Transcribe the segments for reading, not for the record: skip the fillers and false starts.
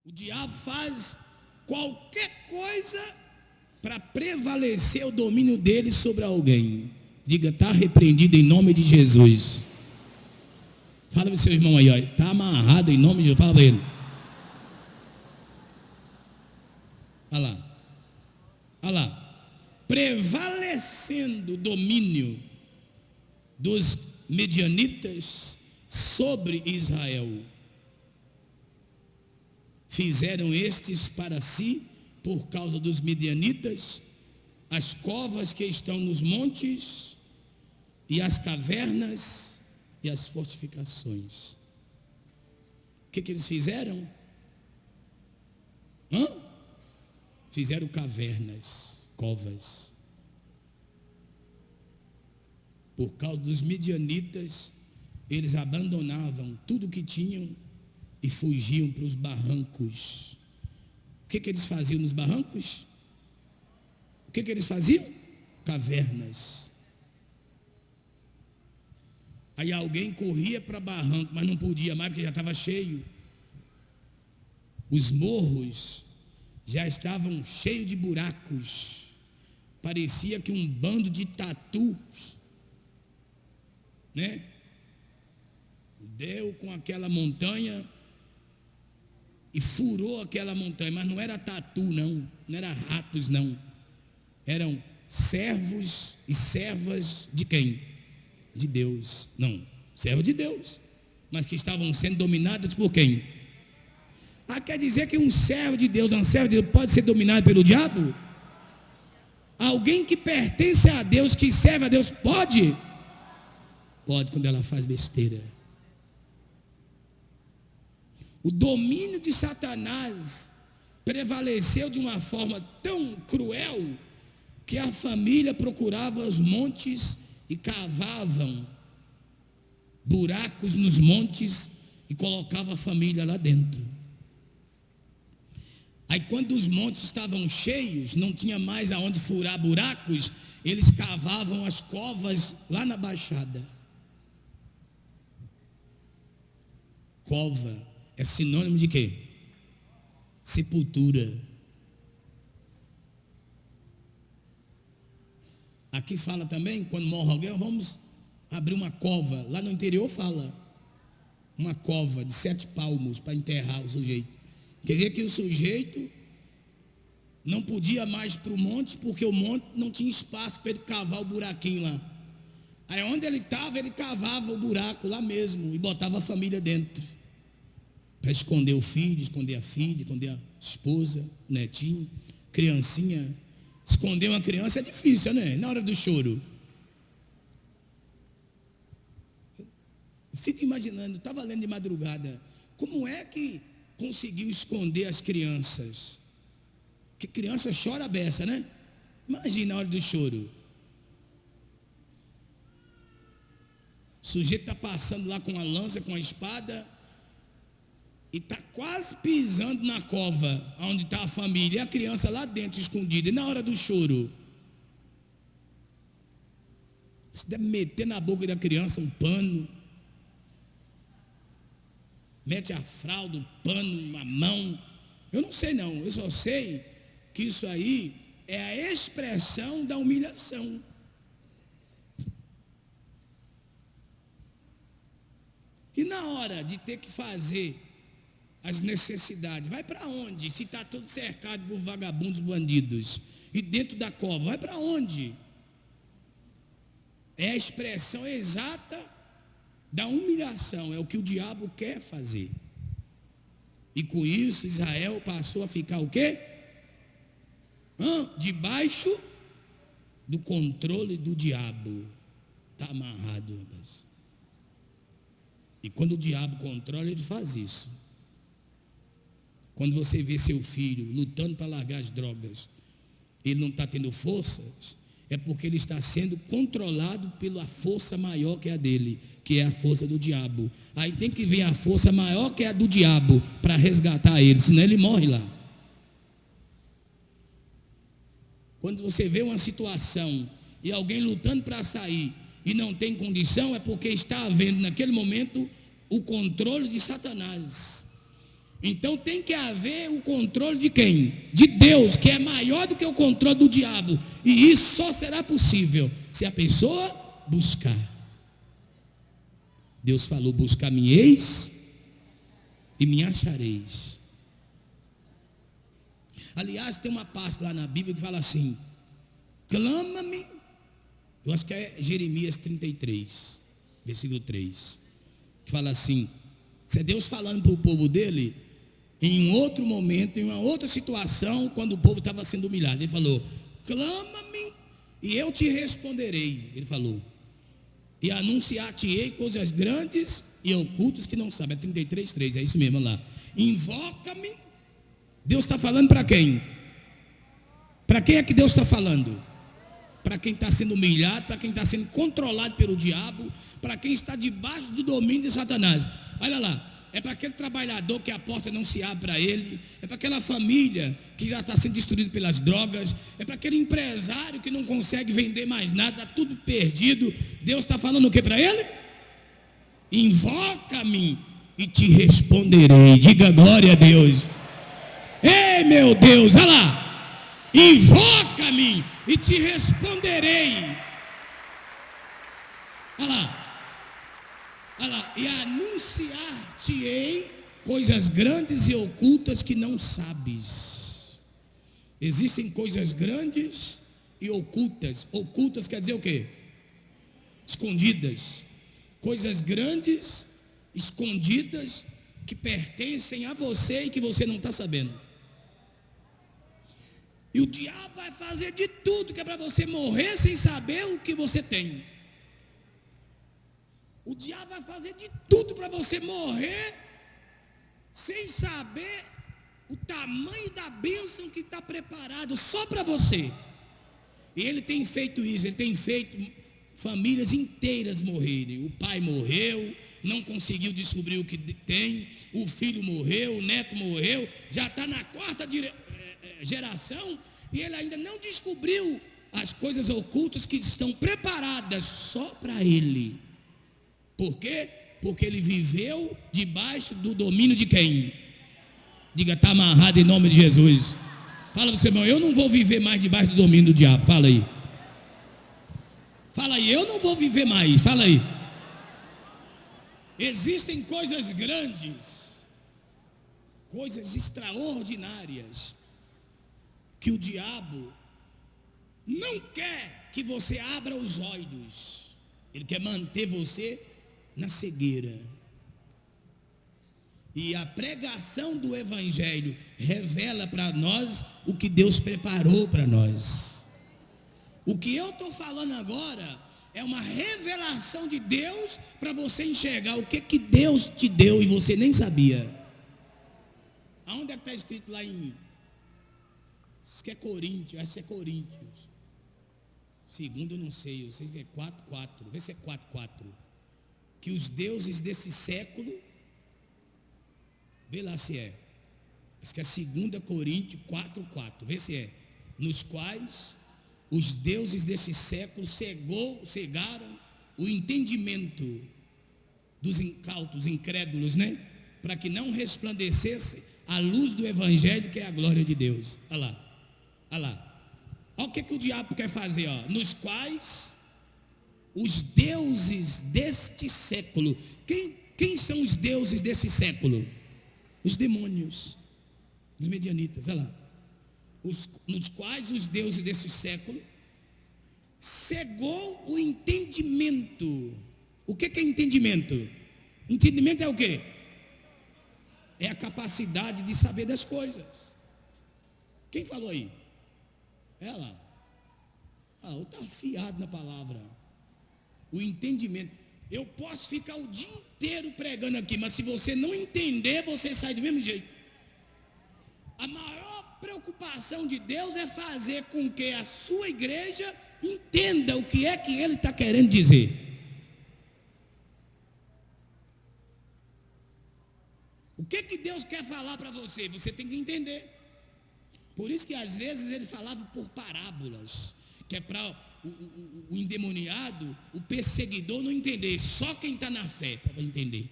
O diabo faz qualquer coisa para prevalecer o domínio dele sobre alguém. Diga, está repreendido em nome de Jesus. Fala para o seu irmão aí, está amarrado em nome de Jesus. Fala para ele. Olha lá. Olha lá. Prevalecendo o domínio dos medianitas sobre Israel. Fizeram estes para si, por causa dos medianitas, as covas que estão nos montes, e as cavernas, e as fortificações. O que eles fizeram? Fizeram cavernas, covas. Por causa dos medianitas, eles abandonavam tudo que tinham e fugiam para os barrancos. O que eles faziam nos barrancos? O que eles faziam? Cavernas. Aí alguém corria para barranco, mas não podia mais porque já estava cheio. Os morros já estavam cheios de buracos. Parecia que um bando de tatus, né? Deu com aquela montanha e furou aquela montanha, mas não era tatu não era ratos não, eram servos e servas de quem? De Deus, não, servos de Deus, mas que estavam sendo dominados por quem? Quer dizer que um servo de Deus, um servo de Deus pode ser dominado pelo diabo? Alguém que pertence a Deus, que serve a Deus, pode quando ela faz besteira. O domínio de Satanás prevaleceu de uma forma tão cruel que a família procurava os montes e cavavam buracos nos montes e colocava a família lá dentro. Aí quando os montes estavam cheios, não tinha mais aonde furar buracos, eles cavavam as covas lá na baixada. Cova é sinônimo de quê? Sepultura. Aqui fala também, quando morre alguém, vamos abrir uma cova. Lá no interior fala, uma cova de 7 palmos para enterrar o sujeito. Quer dizer que o sujeito não podia mais para o monte, porque o monte não tinha espaço para ele cavar o buraquinho lá. Aí onde ele estava, ele cavava o buraco lá mesmo e botava a família dentro. Para esconder o filho, esconder a filha, esconder a esposa, o netinho, criancinha. Esconder uma criança é difícil, né? Na hora do choro. Eu fico imaginando, estava lendo de madrugada, como é que conseguiu esconder as crianças? Que criança chora a beça, né? Imagina a hora do choro. O sujeito está passando lá com a lança, com a espada, e está quase pisando na cova, onde está a família, e a criança lá dentro, escondida, e na hora do choro, você deve meter na boca da criança um pano, mete a fralda, o pano, a mão, eu não sei não, eu só sei que isso aí é a expressão da humilhação. E na hora de ter que fazer as necessidades, vai para onde? Se está tudo cercado por vagabundos, bandidos, e dentro da cova, vai para onde? É a expressão exata da humilhação, é o que o diabo quer fazer. E com isso Israel passou a ficar o quê? Debaixo do controle do diabo. Está amarrado, rapaz. E quando o diabo controla, ele faz isso. Quando você vê seu filho lutando para largar as drogas, ele não está tendo forças, é porque ele está sendo controlado pela força maior que a dele, que é a força do diabo. Aí tem que vir a força maior que é a do diabo para resgatar ele, senão ele morre lá. Quando você vê uma situação e alguém lutando para sair e não tem condição, é porque está havendo naquele momento o controle de Satanás. Então tem que haver o controle de quem? De Deus, que é maior do que o controle do diabo. E isso só será possível se a pessoa buscar. Deus falou: buscar-me-eis e me achareis. Aliás, tem uma parte lá na Bíblia que fala assim: clama-me. Eu acho que é Jeremias 33, versículo 3. Que fala assim: isso é Deus falando para o povo dele, em um outro momento, em uma outra situação, quando o povo estava sendo humilhado. Ele falou: clama-me e eu te responderei. Ele falou: e anunciar-te-ei coisas grandes e ocultas que não sabem. É 33:3, é isso mesmo lá. Invoca-me. Deus está falando para quem? Para quem é que Deus está falando? Para quem está sendo humilhado, para quem está sendo controlado pelo diabo, para quem está debaixo do domínio de Satanás. Olha lá, é para aquele trabalhador que a porta não se abre para ele, é para aquela família que já está sendo destruída pelas drogas, é para aquele empresário que não consegue vender mais nada, está tudo perdido. Deus está falando o que para ele? Invoca-me e te responderei. Diga glória a Deus. Ei, meu Deus, olha lá. Invoca-me e te responderei. Olha lá, e anunciar-te-ei coisas grandes e ocultas que não sabes. Existem coisas grandes e ocultas. Ocultas quer dizer o quê? Escondidas. Coisas grandes, escondidas, que pertencem a você e que você não está sabendo. E o diabo vai fazer de tudo que é para você morrer sem saber o que você tem. O diabo vai fazer de tudo para você morrer sem saber o tamanho da bênção que está preparado só para você. E ele tem feito isso, ele tem feito famílias inteiras morrerem. O pai morreu, não conseguiu descobrir o que tem, o filho morreu, o neto morreu, já está na quarta geração e ele ainda não descobriu as coisas ocultas que estão preparadas só para ele. Por quê? Porque ele viveu debaixo do domínio de quem? Diga, está amarrado em nome de Jesus. Fala para o seu irmão: eu não vou viver mais debaixo do domínio do diabo. Fala aí. Fala aí, eu não vou viver mais. Fala aí. Existem coisas grandes, coisas extraordinárias, que o diabo não quer que você abra os olhos. Ele quer manter você na cegueira. E a pregação do Evangelho revela para nós o que Deus preparou para nós. O que eu estou falando agora é uma revelação de Deus para você enxergar o que Deus te deu e você nem sabia. Aonde é que está escrito lá em... Isso que é Coríntios, acho que é Coríntios. Segundo eu não sei, eu sei que é 4:4. Vê se é 4:4. Que os deuses desse século... Vê lá se é. Acho que é 2 Coríntios 4:4. Vê se é. Nos quais os deuses desse século cegaram o entendimento dos incautos, incrédulos, né? Para que não resplandecesse a luz do Evangelho, que é a glória de Deus. Olha lá. Olha lá. Olha o que o diabo quer fazer, ó. Nos quais os deuses deste século. Quem são os deuses desse século? Os demônios, os medianitas, olha lá. Nos quais os deuses desse século cegou o entendimento. O que é entendimento? Entendimento é o quê? É a capacidade de saber das coisas. Quem falou aí? Ela. Está afiado na palavra. O entendimento. Eu posso ficar o dia inteiro pregando aqui, mas se você não entender, você sai do mesmo jeito. A maior preocupação de Deus é fazer com que a sua igreja entenda o que é que Ele está querendo dizer. O que Deus quer falar para você? Você tem que entender. Por isso que às vezes Ele falava por parábolas, que é para o endemoniado, o perseguidor não entender, só quem está na fé para entender.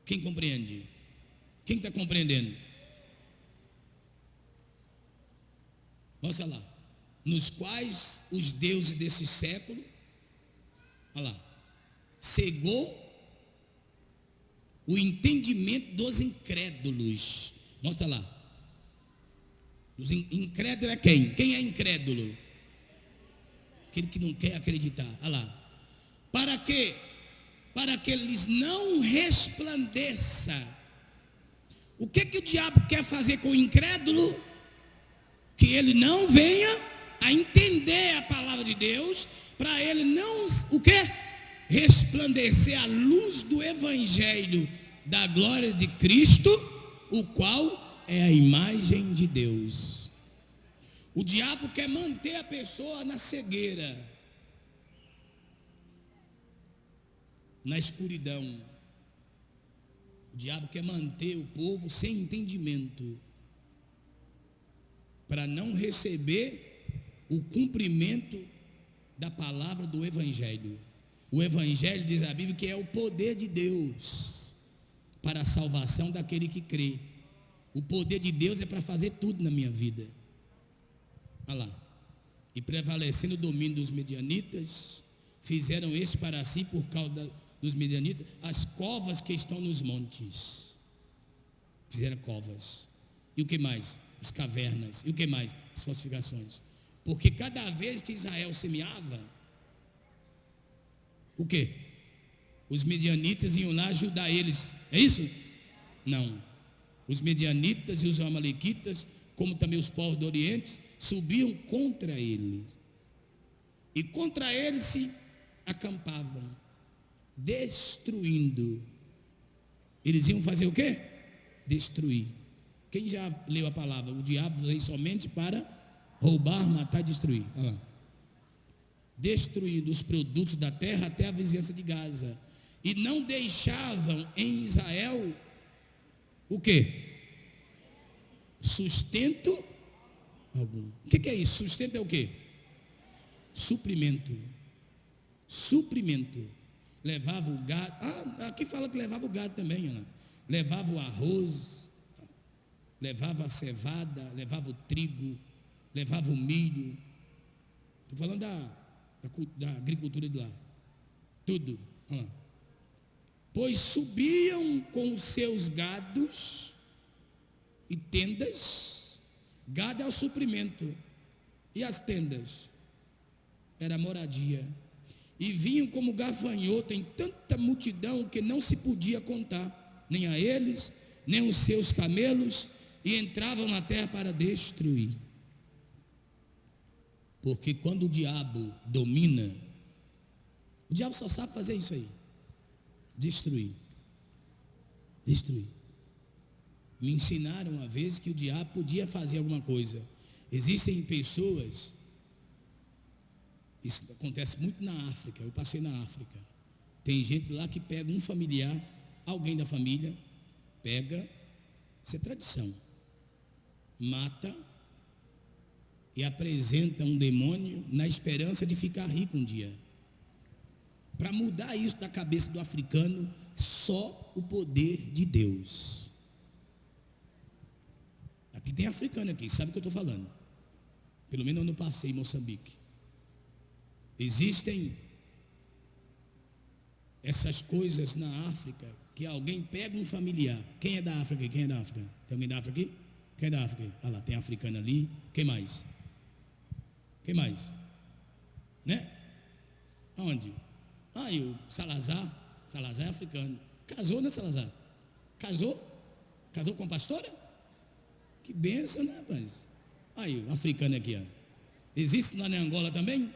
Quem compreende? Quem está compreendendo? Mostra lá. Nos quais os deuses desse século, olha lá, cegou o entendimento dos incrédulos. Mostra lá. Os incrédulos é quem? Quem é incrédulo? Aquele que não quer acreditar. Olha lá. Para que eles não resplandeça. O que o diabo quer fazer com o incrédulo? Que ele não venha a entender a palavra de Deus, para ele não, o quê? Resplandecer a luz do evangelho da glória de Cristo, o qual é a imagem de Deus. O diabo quer manter a pessoa na cegueira, na escuridão. O diabo quer manter o povo sem entendimento, para não receber o cumprimento da palavra do evangelho. O evangelho, diz a Bíblia, que é o poder de Deus para a salvação daquele que crê. O poder de Deus é para fazer tudo na minha vida. Olha lá. E prevalecendo o domínio dos medianitas, fizeram esse para si, por causa dos medianitas, as covas que estão nos montes. Fizeram covas. E o que mais? As cavernas. E o que mais? As falsificações. Porque cada vez que Israel semeava, o que? Os medianitas iam lá ajudar eles. É isso? Não. Os medianitas e os amalequitas, como também os povos do Oriente, subiam contra eles. E contra eles se acampavam, destruindo. Eles iam fazer o quê? Destruir. Quem já leu a palavra? O diabo veio somente para roubar, matar e destruir. Olha lá. Destruindo os produtos da terra até a vizinhança de Gaza. E não deixavam em Israel o quê? Sustento algum. O que é isso? Sustento é o quê? Suprimento. Suprimento. Levava o gado. Aqui fala que levava o gado também, Ana. Levava o arroz, levava a cevada, levava o trigo, levava o milho. Estou falando da agricultura de lá. Tudo. Olha lá. Pois subiam com os seus gados e tendas. Gado é o suprimento. E as tendas? Era a moradia. E vinham como gafanhoto em tanta multidão que não se podia contar, nem a eles, nem os seus camelos, e entravam na terra para destruir. Porque quando o diabo domina, o diabo só sabe fazer isso aí. Destruir. Destruir. Me ensinaram uma vez que o diabo podia fazer alguma coisa. Existem pessoas, isso acontece muito na África, eu passei na África. Tem gente lá que pega um familiar, alguém da família, pega, isso é tradição, mata e apresenta um demônio na esperança de ficar rico um dia. Para mudar isso da cabeça do africano, só o poder de Deus. Aqui tem africano aqui, sabe o que eu estou falando? Pelo menos eu não passei em Moçambique. Existem essas coisas na África, que alguém pega um familiar. Quem é da África? Quem é da África? Tem alguém da África aqui? Quem é da África? Olha lá, tem africano ali. Quem mais? Quem mais? Né? Aonde? E o Salazar. Salazar é africano. Casou, né, Salazar? Casou? Casou com a pastora? Que benção, né, rapaz? Aí, o africano aqui, ó. Existe lá na Angola também?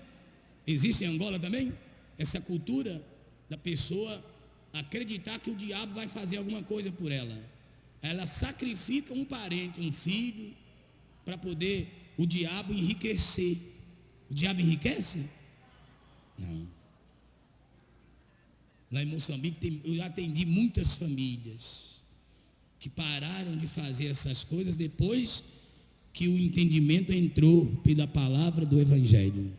Existe em Angola também? Essa cultura da pessoa acreditar que o diabo vai fazer alguma coisa por ela. Ela sacrifica um parente, um filho, para poder o diabo enriquecer. O diabo enriquece? Não. Lá em Moçambique, eu atendi muitas famílias que pararam de fazer essas coisas depois que o entendimento entrou pela palavra do Evangelho.